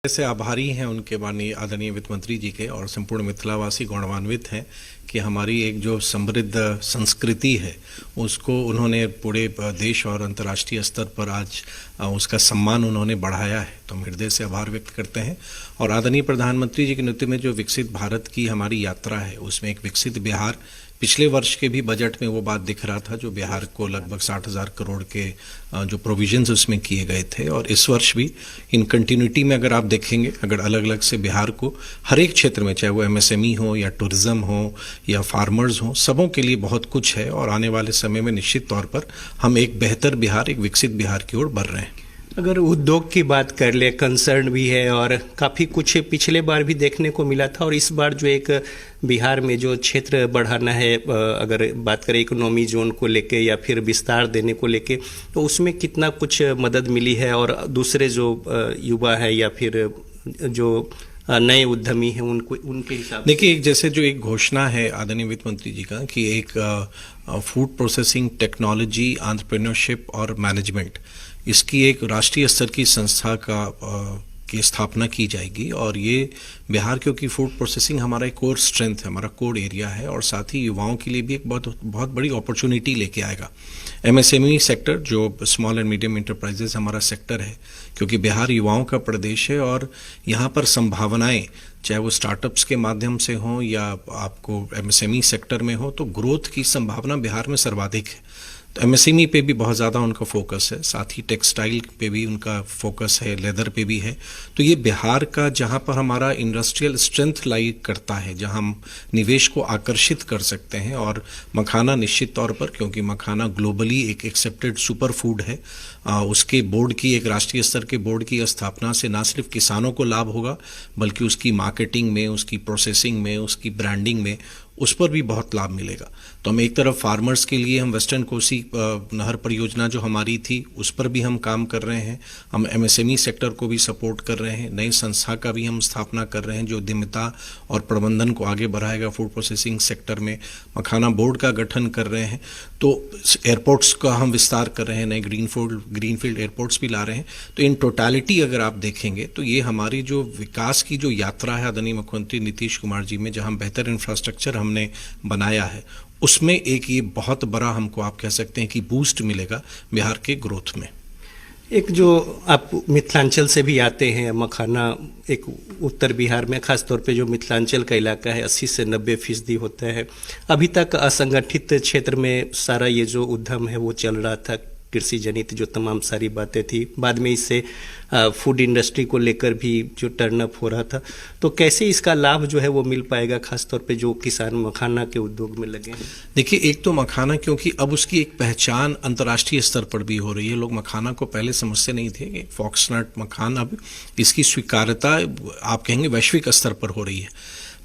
से आभारी हैं उनके माननीय आदरणीय वित्त मंत्री जी के और संपूर्ण मिथिलावासी गौरवान्वित हैं कि हमारी एक जो समृद्ध संस्कृति है उसको उन्होंने पूरे देश और अंतर्राष्ट्रीय स्तर पर आज उसका सम्मान उन्होंने बढ़ाया है। तो हम हृदय से आभार व्यक्त करते हैं और आदरणीय प्रधानमंत्री जी के नेतृत्व में जो विकसित भारत की हमारी यात्रा है उसमें एक विकसित बिहार, पिछले वर्ष के भी बजट में वो बात दिख रहा था जो बिहार को लगभग 60,000 करोड़ के जो प्रोविजंस उसमें किए गए थे और इस वर्ष भी इन कंटिन्यूटी में अगर आप देखेंगे, अगर अलग अलग से बिहार को हर एक क्षेत्र में, चाहे वो एमएसएमई हो या टूरिज्म हो या फार्मर्स हो, सबों के लिए बहुत कुछ है और आने वाले समय में निश्चित तौर पर हम एक बेहतर बिहार, एक विकसित बिहार की ओर बढ़ रहे हैं। अगर उद्योग की बात कर ले, कंसर्न भी है और काफ़ी कुछ पिछले बार भी देखने को मिला था और इस बार जो एक बिहार में जो क्षेत्र बढ़ाना है, अगर बात करें इकोनॉमी जोन को लेके या फिर विस्तार देने को लेके, तो उसमें कितना कुछ मदद मिली है और दूसरे जो युवा है या फिर जो नए उद्यमी हैं उनके हिसाब से देखिए, जैसे जो एक घोषणा है आदरणीय वित्त मंत्री जी का कि एक फूड प्रोसेसिंग टेक्नोलॉजी एंटरप्रेन्योरशिप और मैनेजमेंट, इसकी एक राष्ट्रीय स्तर की संस्था की स्थापना की जाएगी और ये बिहार, क्योंकि फूड प्रोसेसिंग हमारा एक कोर स्ट्रेंथ है, हमारा कोर एरिया है और साथ ही युवाओं के लिए भी एक बहुत बड़ी अपॉर्चुनिटी लेके आएगा। एमएसएमई सेक्टर, जो स्मॉल एंड मीडियम इंटरप्राइजेस हमारा सेक्टर है, क्योंकि बिहार युवाओं का प्रदेश है और यहाँ पर संभावनाएं, चाहे वो स्टार्टअप्स के माध्यम से हों या आपको एमएसएमई सेक्टर में हो, तो ग्रोथ की संभावना बिहार में सर्वाधिक है। तो एमएसएमई पे भी बहुत ज़्यादा उनका फोकस है, साथ ही टेक्सटाइल पे भी उनका फोकस है, लेदर पे भी है। तो ये बिहार का जहाँ पर हमारा इंडस्ट्रियल स्ट्रेंथ लाई करता है, जहाँ हम निवेश को आकर्षित कर सकते हैं और मखाना निश्चित तौर पर, क्योंकि मखाना ग्लोबली एक एक्सेप्टेड सुपर फूड है, उसके बोर्ड की, एक राष्ट्रीय स्तर के बोर्ड की स्थापना से न सिर्फ किसानों को लाभ होगा बल्कि उसकी मार्केटिंग में, उसकी प्रोसेसिंग में, उसकी ब्रांडिंग में, उस पर भी बहुत लाभ मिलेगा। तो हम एक तरफ फार्मर्स के लिए हम वेस्टर्न कोसी नहर परियोजना जो हमारी थी उस पर भी हम काम कर रहे हैं, हम एमएसएमई सेक्टर को भी सपोर्ट कर रहे हैं, नई संस्था का भी हम स्थापना कर रहे हैं जो उद्यमिता और प्रबंधन को आगे बढ़ाएगा फूड प्रोसेसिंग सेक्टर में, मखाना बोर्ड का गठन कर रहे हैं। तो एयरपोर्ट्स का हम विस्तार कर रहे हैं, नए ग्रीनफील्ड एयरपोर्ट्स भी ला रहे हैं। तो इन टोटलिटी अगर आप देखेंगे तो ये हमारी जो विकास की जो यात्रा है आदरणीय मुख्यमंत्री नीतीश कुमार जी में, जहां बेहतर इंफ्रास्ट्रक्चर हमने बनाया है, उसमें एक ये बहुत बड़ा, हमको आप कह सकते हैं कि बूस्ट मिलेगा बिहार के ग्रोथ में। एक जो आप मिथिलांचल से भी आते हैं, मखाना एक उत्तर बिहार में खास तौर पे जो मिथिलांचल का इलाका है 80 से 90% होता है। अभी तक असंगठित क्षेत्र में सारा ये जो उद्यम है वो चल रहा था, कृषि जनित जो तमाम सारी बातें थी। बाद में इससे फूड इंडस्ट्री को लेकर भी जो टर्नअप हो रहा था, तो कैसे इसका लाभ जो है वो मिल पाएगा, खासतौर पे जो किसान मखाना के उद्योग में लगे हैं? देखिए, एक तो मखाना, क्योंकि अब उसकी एक पहचान अंतर्राष्ट्रीय स्तर पर भी हो रही है। लोग मखाना को पहले समझते नहीं थे कि फॉक्सनट मखाना, अब इसकी स्वीकार्यता आप कहेंगे वैश्विक स्तर पर हो रही है।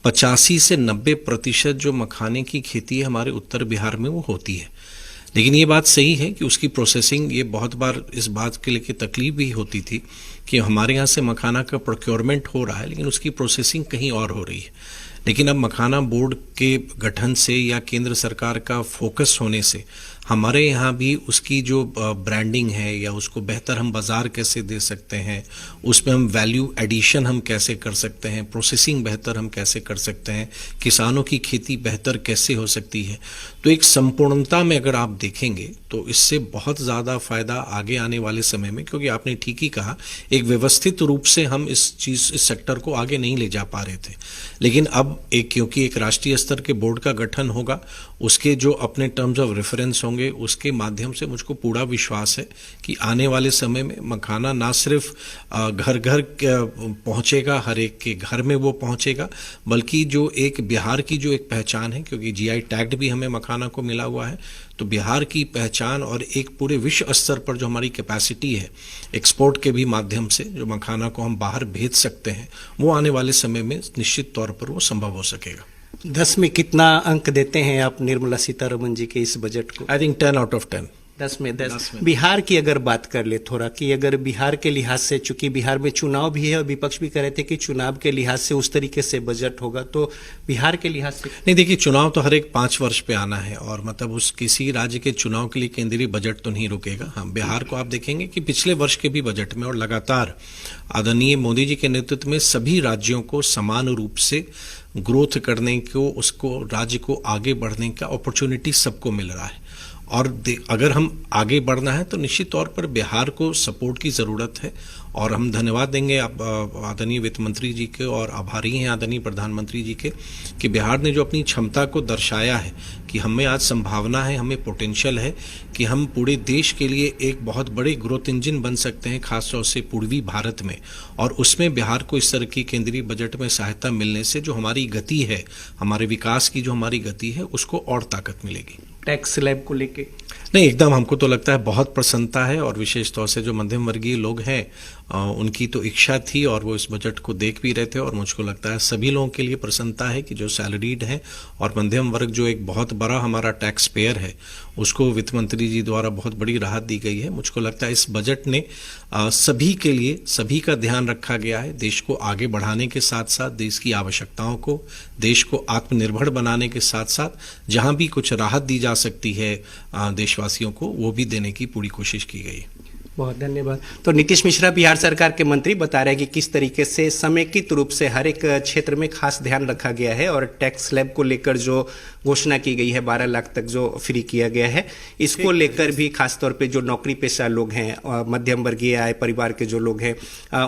85 से 90% जो मखाने की खेती है हमारे उत्तर बिहार में वो होती है। लेकिन ये बात सही है कि उसकी प्रोसेसिंग, ये बहुत बार इस बात के लिए तकलीफ भी होती थी कि हमारे यहाँ से मखाना का प्रोक्योरमेंट हो रहा है लेकिन उसकी प्रोसेसिंग कहीं और हो रही है। लेकिन अब मखाना बोर्ड के गठन से या केंद्र सरकार का फोकस होने से हमारे यहाँ भी उसकी जो ब्रांडिंग है या उसको बेहतर हम बाज़ार कैसे दे सकते हैं, उसमें हम वैल्यू एडिशन हम कैसे कर सकते हैं, प्रोसेसिंग बेहतर हम कैसे कर सकते हैं, किसानों की खेती बेहतर कैसे हो सकती है। तो एक संपूर्णता में अगर आप देखेंगे तो इससे बहुत ज़्यादा फ़ायदा आगे आने वाले समय में, क्योंकि आपने ठीक ही कहा, एक व्यवस्थित रूप से हम इस सेक्टर को आगे नहीं ले जा पा रहे थे। लेकिन अब क्योंकि एक राष्ट्रीय स्तर के बोर्ड का गठन होगा, उसके जो अपने टर्म्स ऑफ रेफरेंस होंगे, उसके माध्यम से मुझको पूरा विश्वास है कि आने वाले समय में मखाना ना सिर्फ घर घर पहुंचेगा, हर एक के घर में वो पहुंचेगा, बल्कि जो एक बिहार की जो एक पहचान है, क्योंकि जीआई टैग भी हमें मखाना को मिला हुआ है, तो बिहार की पहचान और एक पूरे विश्व स्तर पर जो हमारी कैपेसिटी है एक्सपोर्ट के भी माध्यम से, जो मखाना को हम बाहर भेज सकते हैं, वो आने वाले समय में निश्चित तौर पर वो संभव हो सकेगा। 10 में कितना अंक देते हैं आप निर्मला सीतारमण जी के इस बजट को? I think 10 out of 10। 10 में 10। 10 में। बिहार की अगर बात कर ले थोड़ा, कि अगर बिहार के लिहाज से, चूंकि बिहार में चुनाव भी है और विपक्ष भी कह रहे थे कि चुनाव के लिहाज से उस तरीके से बजट होगा, तो बिहार के लिहाज से नहीं, देखिए, चुनाव तो हर एक 5 वर्ष पे आना है और मतलब उस किसी राज्य के चुनाव के लिए केंद्रीय बजट तो नहीं रुकेगा। हाँ, बिहार को आप देखेंगे कि पिछले वर्ष के भी बजट में और लगातार आदरणीय मोदी जी के नेतृत्व में सभी राज्यों को समान रूप से ग्रोथ करने को, उसको राज्य को आगे बढ़ने का अपॉर्चुनिटी सबको मिल रहा है। और अगर हम आगे बढ़ना है तो निश्चित तौर पर बिहार को सपोर्ट की ज़रूरत है और हम धन्यवाद देंगे आदरणीय वित्त मंत्री जी के और आभारी हैं आदरणीय प्रधानमंत्री जी के कि बिहार ने जो अपनी क्षमता को दर्शाया है कि हमें आज संभावना है, हमें पोटेंशियल है कि हम पूरे देश के लिए एक बहुत बड़े ग्रोथ इंजन बन सकते हैं, खासतौर से पूर्वी भारत में। और उसमें बिहार को इस तरह की केंद्रीय बजट में सहायता मिलने से जो हमारी गति है, हमारे विकास की जो हमारी गति है, उसको और ताकत मिलेगी। टैक्स स्लैब को लेके नहीं, एकदम हमको तो लगता है बहुत प्रसन्नता है और विशेष तौर से जो मध्यम वर्गीय लोग हैं उनकी तो इच्छा थी और वो इस बजट को देख भी रहे थे और मुझको लगता है सभी लोगों के लिए प्रसन्नता है कि जो सैलरीड हैं और मध्यम वर्ग जो एक बहुत बड़ा हमारा टैक्स पेयर है उसको वित्त मंत्री जी द्वारा बहुत बड़ी राहत दी गई है। मुझको लगता है इस बजट ने सभी के लिए, सभी का ध्यान रखा गया है। देश को आगे बढ़ाने के साथ साथ देश की आवश्यकताओं को, देश को आत्मनिर्भर बनाने के साथ साथ जहां भी कुछ राहत दी जा सकती है देशवासियों को, वो भी देने की पूरी कोशिश की गई। बहुत धन्यवाद। तो नीतीश मिश्रा बिहार सरकार के मंत्री बता रहे हैं कि किस तरीके से समेकित रूप से हर एक क्षेत्र में खास ध्यान रखा गया है और टैक्स स्लैब को लेकर जो घोषणा की गई है 12 लाख तक जो फ्री किया गया है, इसको लेकर भी खासतौर पे जो नौकरी पेशा लोग हैं, मध्यम वर्गीय आय परिवार के जो लोग हैं,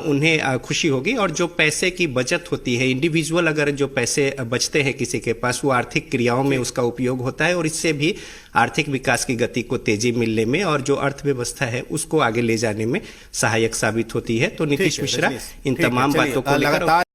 उन्हें खुशी होगी। और जो पैसे की बचत होती है, इंडिविजुअल अगर जो पैसे बचते हैं किसी के पास, वो आर्थिक क्रियाओं में उसका उपयोग होता है और इससे भी आर्थिक विकास की गति को तेजी मिलने में और जो अर्थव्यवस्था है उसको आगे ले जाने में सहायक साबित होती है। तो नीतीश मिश्रा इन तमाम बातों को लेकर